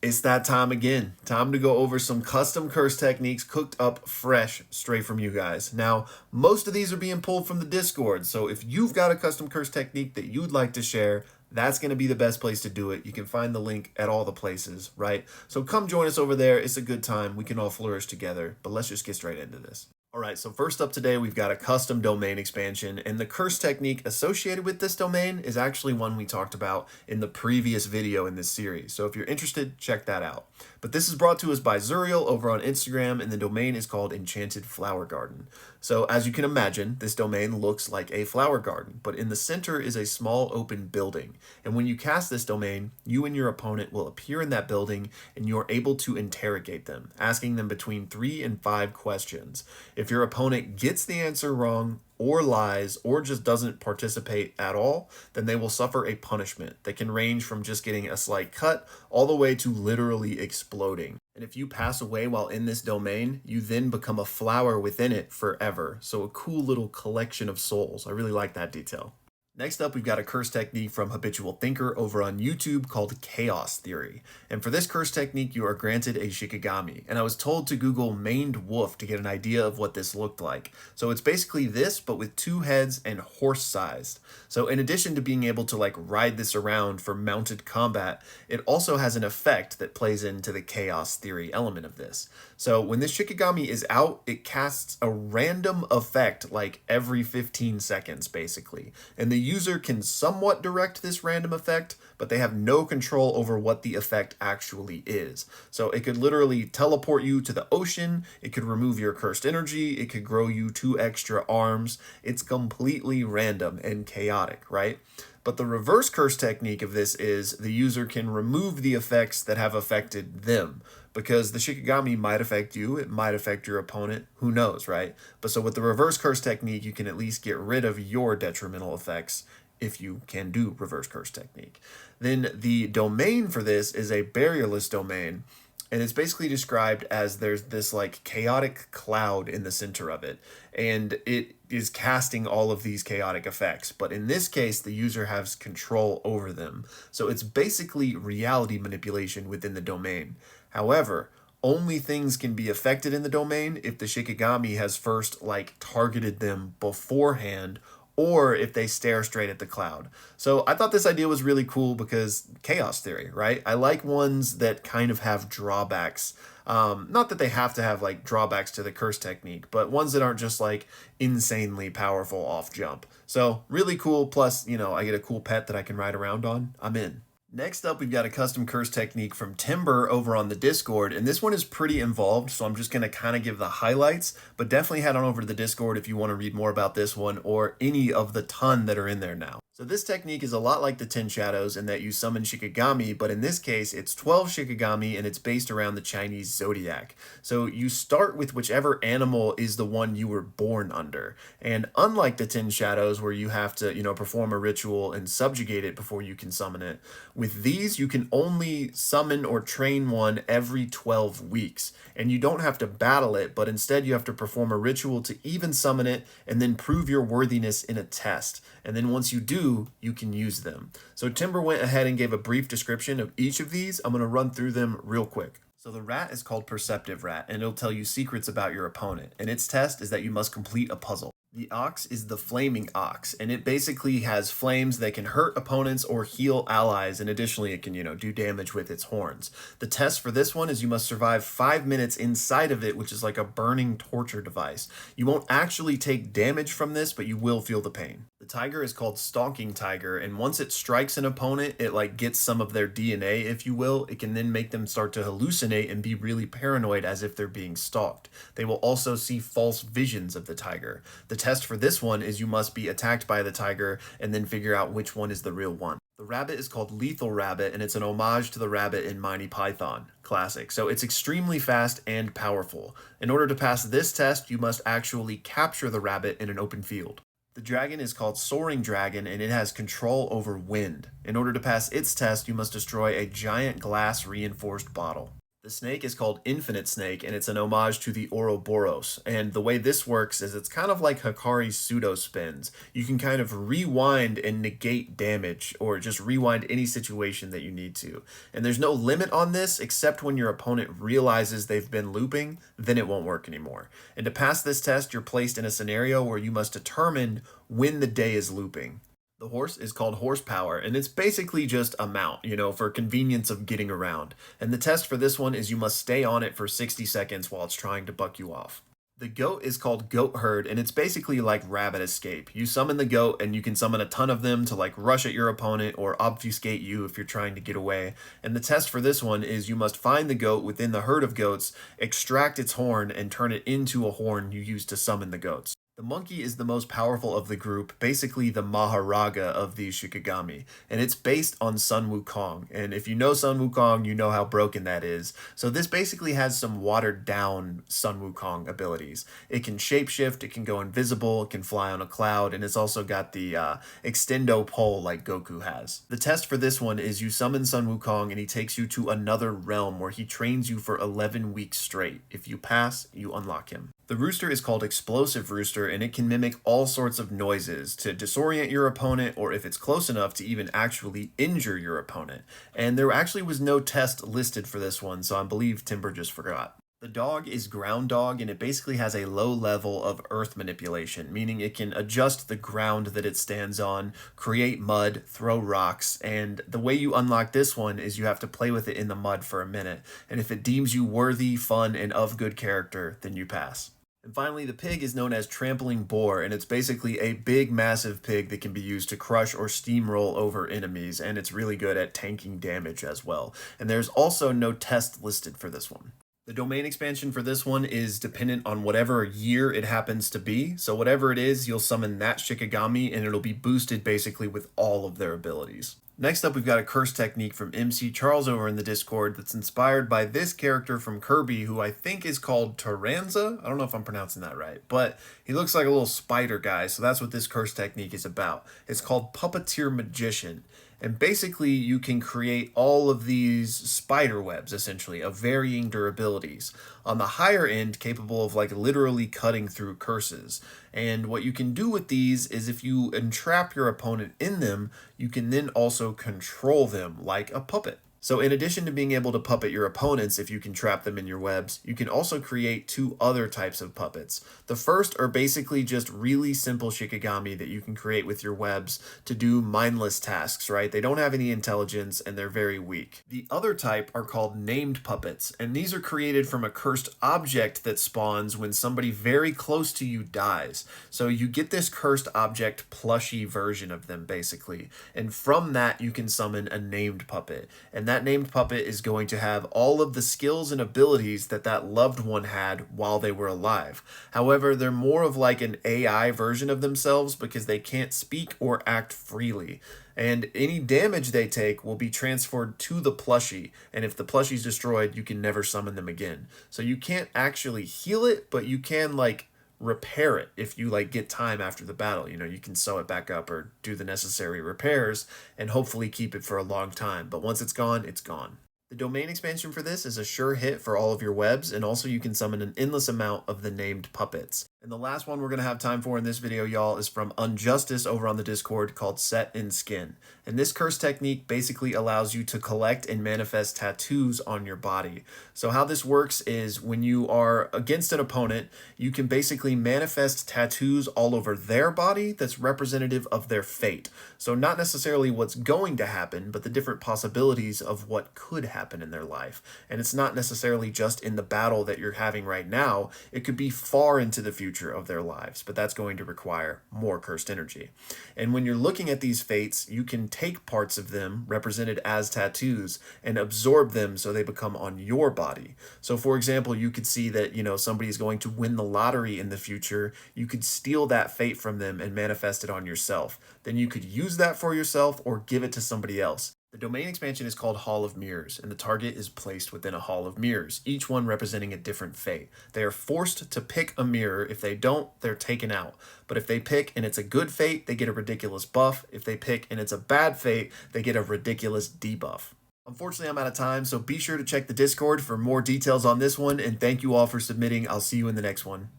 It's that time again. Time to go over some custom curse techniques cooked up fresh straight from you guys. Now, most of these are being pulled from the Discord, so if you've got a custom curse technique that you'd like to share, that's going to be the best place to do it. You can find the link at all the places, right? So come join us over there. It's a good time. We can all flourish together, but let's just get straight into this. All right, so first up today, we've got a custom domain expansion, and the curse technique associated with this domain is actually one we talked about in the previous video in this series. So if you're interested, check that out. But this is brought to us by Zuriel over on Instagram, and the domain is called Enchanted Flower Garden. So as you can imagine, this domain looks like a flower garden, but in the center is a small open building. And when you cast this domain, you and your opponent will appear in that building, and you're able to interrogate them, asking them between 3 and 5 questions. If your opponent gets the answer wrong, or lies, or just doesn't participate at all, then they will suffer a punishment that can range from just getting a slight cut all the way to literally exploding. And if you pass away while in this domain, you then become a flower within it forever. So a cool little collection of souls. I really like that detail. Next up, we've got a curse technique from Habitual Thinker over on YouTube called Chaos Theory. And for this curse technique, you are granted a Shikigami. And I was told to Google maned wolf to get an idea of what this looked like. So it's basically this, but with 2 heads and horse-sized. So in addition to being able to ride this around for mounted combat, it also has an effect that plays into the Chaos Theory element of this. So when this Shikigami is out, it casts a random effect every 15 seconds, basically. And the user can somewhat direct this random effect, but they have no control over what the effect actually is. So it could literally teleport you to the ocean, it could remove your cursed energy, it could grow you 2 extra arms. It's completely random and chaotic, right? But the reverse curse technique of this is the user can remove the effects that have affected them, because the Shikigami might affect you, it might affect your opponent, who knows, right? But so with the reverse curse technique, you can at least get rid of your detrimental effects if you can do reverse curse technique. Then the domain for this is a barrierless domain, and it's basically described as there's this chaotic cloud in the center of it, and it is casting all of these chaotic effects. But in this case, the user has control over them. So it's basically reality manipulation within the domain. However, only things can be affected in the domain if the Shikigami has first targeted them beforehand, or if they stare straight at the cloud. So I thought this idea was really cool because chaos theory, right? I like ones that kind of have drawbacks. Not that they have to have drawbacks to the curse technique, but ones that aren't just insanely powerful off jump. So really cool. Plus, I get a cool pet that I can ride around on. I'm in. Next up, we've got a custom curse technique from Timber over on the Discord, and this one is pretty involved, so I'm just going to kind of give the highlights, but definitely head on over to the Discord if you want to read more about this one or any of the ton that are in there now. So this technique is a lot like the 10 Shadows in that you summon Shikigami, but in this case, it's 12 Shikigami, and it's based around the Chinese zodiac. So you start with whichever animal is the one you were born under, and unlike the 10 Shadows where you have to, perform a ritual and subjugate it before you can summon it, with these, you can only summon or train one every 12 weeks, and you don't have to battle it, but instead you have to perform a ritual to even summon it and then prove your worthiness in a test. And then once you do, you can use them. So Timber went ahead and gave a brief description of each of these. I'm going to run through them real quick. So the rat is called Perceptive Rat, and it'll tell you secrets about your opponent, and its test is that you must complete a puzzle. The ox is the Flaming Ox, and it basically has flames that can hurt opponents or heal allies, and additionally it can, do damage with its horns. The test for this one is you must survive 5 minutes inside of it, which is like a burning torture device. You won't actually take damage from this, but you will feel the pain. The tiger is called Stalking Tiger, and once it strikes an opponent, it gets some of their DNA, if you will. It can then make them start to hallucinate and be really paranoid as if they're being stalked. They will also see false visions of the tiger. The test for this one is you must be attacked by the tiger and then figure out which one is the real one. The rabbit is called Lethal Rabbit, and it's an homage to the rabbit in Monty Python. Classic. So it's extremely fast and powerful. In order to pass this test, you must actually capture the rabbit in an open field. The dragon is called Soaring Dragon, and it has control over wind. In order to pass its test, you must destroy a giant glass reinforced bottle. The snake is called Infinite Snake, and it's an homage to the Ouroboros. And the way this works is it's kind of like Hikari's pseudo spins. You can kind of rewind and negate damage, or just rewind any situation that you need to. And there's no limit on this, except when your opponent realizes they've been looping, then it won't work anymore. And to pass this test, you're placed in a scenario where you must determine when the day is looping. The horse is called horsepower, and it's basically just a mount, for convenience of getting around. And the test for this one is you must stay on it for 60 seconds while it's trying to buck you off. The goat is called goat herd, and it's basically like rabbit escape. You summon the goat, and you can summon a ton of them to like rush at your opponent or obfuscate you if you're trying to get away. And the test for this one is you must find the goat within the herd of goats, extract its horn, and turn it into a horn you use to summon the goats. The monkey is the most powerful of the group, basically the Maharaga of these Shikigami, and it's based on Sun Wukong. And if you know Sun Wukong, you know how broken that is. So this basically has some watered down Sun Wukong abilities. It can shapeshift, it can go invisible, it can fly on a cloud, and it's also got the extendo pole like Goku has. The test for this one is you summon Sun Wukong and he takes you to another realm where he trains you for 11 weeks straight. If you pass, you unlock him. The rooster is called Explosive Rooster, and it can mimic all sorts of noises to disorient your opponent, or if it's close enough to even actually injure your opponent. And there actually was no test listed for this one, so I believe Timber just forgot. The dog is Ground Dog, and it basically has a low level of earth manipulation, meaning it can adjust the ground that it stands on, create mud, throw rocks, and the way you unlock this one is you have to play with it in the mud for a minute, and if it deems you worthy, fun, and of good character, then you pass. And finally, the pig is known as Trampling Boar, and it's basically a big, massive pig that can be used to crush or steamroll over enemies, and it's really good at tanking damage as well. And there's also no test listed for this one. The domain expansion for this one is dependent on whatever year it happens to be. So whatever it is, you'll summon that Shikigami, and it'll be boosted basically with all of their abilities. Next up, we've got a curse technique from MC Charles over in the Discord that's inspired by this character from Kirby, who I think is called Taranza. I don't know if I'm pronouncing that right, but he looks like a little spider guy, so that's what this curse technique is about. It's called Puppeteer Magician. And basically, you can create all of these spider webs, essentially, of varying durabilities. On the higher end, capable of like literally cutting through curses. And what you can do with these is if you entrap your opponent in them, you can then also control them like a puppet. So in addition to being able to puppet your opponents if you can trap them in your webs, you can also create two other types of puppets. The first are basically just really simple Shikigami that you can create with your webs to do mindless tasks, right? They don't have any intelligence and they're very weak. The other type are called named puppets, and these are created from a cursed object that spawns when somebody very close to you dies. So you get this cursed object plushy version of them basically, and from that you can summon a named puppet. And that named puppet is going to have all of the skills and abilities that that loved one had while they were alive. However, they're more of like an AI version of themselves because they can't speak or act freely. And any damage they take will be transferred to the plushie, and if the plushie's destroyed, you can never summon them again. So you can't actually heal it, but you can like repair it if you like get time after the battle. You can sew it back up or do the necessary repairs and hopefully keep it for a long time, but once it's gone, it's gone. The domain expansion for this is a sure hit for all of your webs, and also you can summon an endless amount of the named puppets. And the last one we're going to have time for in this video, y'all, is from Unjustice over on the Discord called Set in Skin. And this curse technique basically allows you to collect and manifest tattoos on your body. So how this works is when you are against an opponent, you can basically manifest tattoos all over their body that's representative of their fate. So not necessarily what's going to happen, but the different possibilities of what could happen in their life. And it's not necessarily just in the battle that you're having right now. It could be far into the future of their lives, but that's going to require more cursed energy. And when you're looking at these fates, you can take parts of them represented as tattoos and absorb them so they become on your body. So for example, you could see that, somebody is going to win the lottery in the future. You could steal that fate from them and manifest it on yourself. Then you could use that for yourself or give it to somebody else. The domain expansion is called Hall of Mirrors, and the target is placed within a Hall of Mirrors, each one representing a different fate. They are forced to pick a mirror. If they don't, they're taken out. But if they pick and it's a good fate, they get a ridiculous buff. If they pick and it's a bad fate, they get a ridiculous debuff. Unfortunately, I'm out of time, so be sure to check the Discord for more details on this one, and thank you all for submitting. I'll see you in the next one.